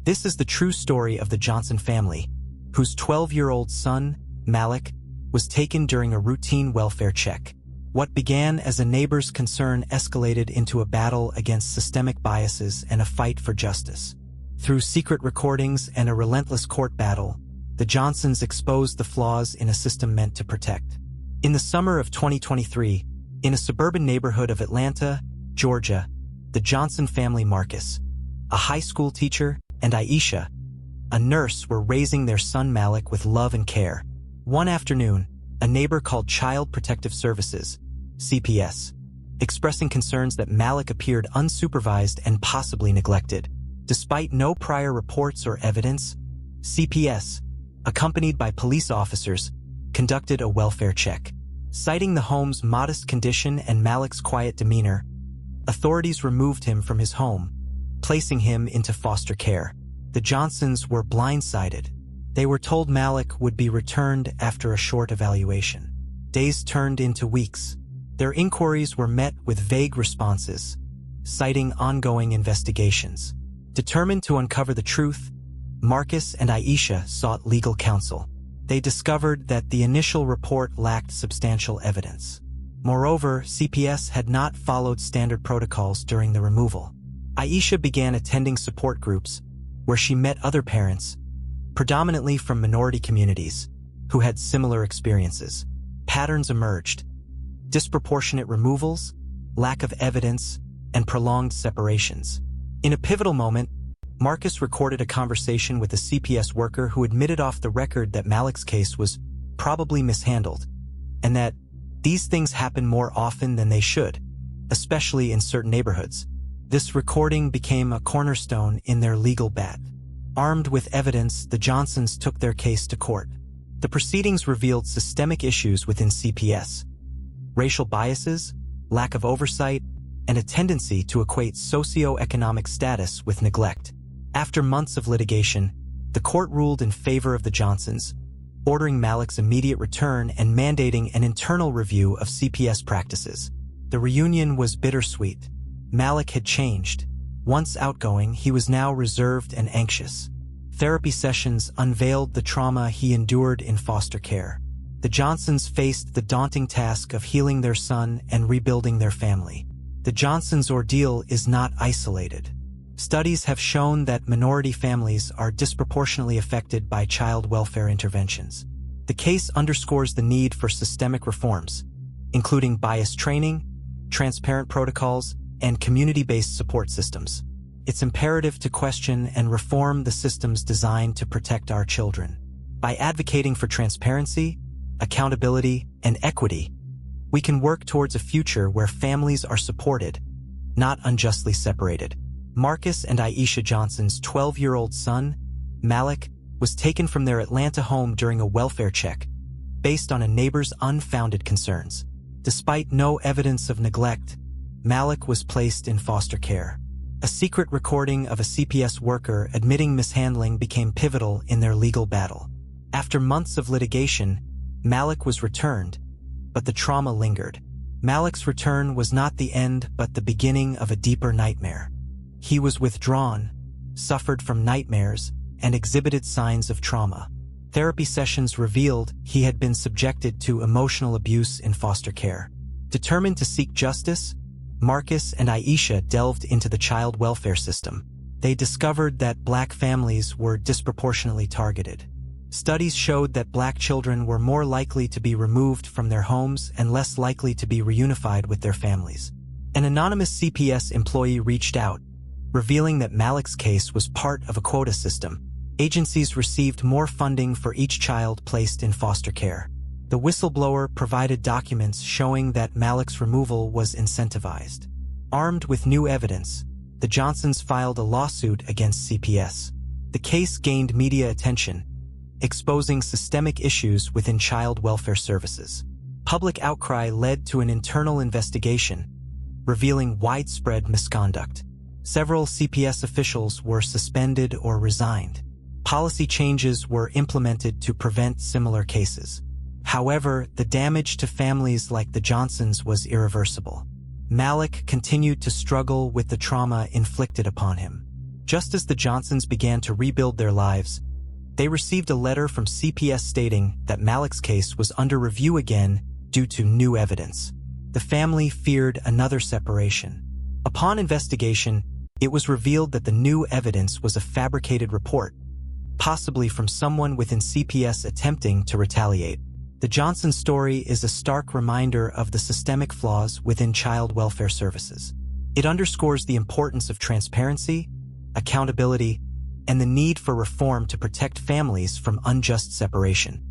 This is the true story of the Johnson family, whose 12-year-old son, Malik, was taken during a routine welfare check. What began as a neighbor's concern escalated into a battle against systemic biases and a fight for justice. Through secret recordings and a relentless court battle, the Johnsons exposed the flaws in a system meant to protect. In the summer of 2023, in a suburban neighborhood of Atlanta, Georgia, the Johnson family, Marcus, a high school teacher, and Aisha, a nurse, were raising their son Malik with love and care. One afternoon, a neighbor called Child Protective Services, CPS, expressing concerns that Malik appeared unsupervised and possibly neglected. Despite no prior reports or evidence, CPS, accompanied by police officers, conducted a welfare check. Citing the home's modest condition and Malik's quiet demeanor, authorities removed him from his home, placing him into foster care. The Johnsons were blindsided. They were told Malik would be returned after a short evaluation. Days turned into weeks. Their inquiries were met with vague responses, citing ongoing investigations. Determined to uncover the truth, Marcus and Aisha sought legal counsel. They discovered that the initial report lacked substantial evidence. Moreover, CPS had not followed standard protocols during the removal. Aisha began attending support groups, where she met other parents, predominantly from minority communities, who had similar experiences. Patterns emerged: disproportionate removals, lack of evidence, and prolonged separations. In a pivotal moment, Marcus recorded a conversation with a CPS worker who admitted off the record that Malik's case was probably mishandled, and that these things happen more often than they should, especially in certain neighborhoods. This recording became a cornerstone in their legal battle. Armed with evidence, the Johnsons took their case to court. The proceedings revealed systemic issues within CPS: racial biases, lack of oversight, and a tendency to equate socioeconomic status with neglect. After months of litigation, the court ruled in favor of the Johnsons, ordering Malik's immediate return and mandating an internal review of CPS practices. The reunion was bittersweet. Malik had changed. Once outgoing, he was now reserved and anxious. Therapy sessions unveiled the trauma he endured in foster care. The Johnsons faced the daunting task of healing their son and rebuilding their family. The Johnsons' ordeal is not isolated. Studies have shown that minority families are disproportionately affected by child welfare interventions. The case underscores the need for systemic reforms, including bias training, transparent protocols, and community-based support systems. It's imperative to question and reform the systems designed to protect our children. By advocating for transparency, accountability, and equity, we can work towards a future where families are supported, not unjustly separated. Marcus and Aisha Johnson's 12-year-old son, Malik, was taken from their Atlanta home during a welfare check, based on a neighbor's unfounded concerns. Despite no evidence of neglect, Malik was placed in foster care. A secret recording of a CPS worker admitting mishandling became pivotal in their legal battle. After months of litigation, Malik was returned, but the trauma lingered. Malik's return was not the end but the beginning of a deeper nightmare. He was withdrawn, suffered from nightmares, and exhibited signs of trauma. Therapy sessions revealed he had been subjected to emotional abuse in foster care. Determined to seek justice, Marcus and Aisha delved into the child welfare system. They discovered that Black families were disproportionately targeted. Studies showed that Black children were more likely to be removed from their homes and less likely to be reunified with their families. An anonymous CPS employee reached out, revealing that Malik's case was part of a quota system. Agencies received more funding for each child placed in foster care. The whistleblower provided documents showing that Malik's removal was incentivized. Armed with new evidence, the Johnsons filed a lawsuit against CPS. The case gained media attention, exposing systemic issues within child welfare services. Public outcry led to an internal investigation, revealing widespread misconduct. Several CPS officials were suspended or resigned. Policy changes were implemented to prevent similar cases. However, the damage to families like the Johnsons was irreversible. Malik continued to struggle with the trauma inflicted upon him. Just as the Johnsons began to rebuild their lives, they received a letter from CPS stating that Malik's case was under review again due to new evidence. The family feared another separation. Upon investigation, it was revealed that the new evidence was a fabricated report, possibly from someone within CPS attempting to retaliate. The Johnson story is a stark reminder of the systemic flaws within child welfare services. It underscores the importance of transparency, accountability, and the need for reform to protect families from unjust separation.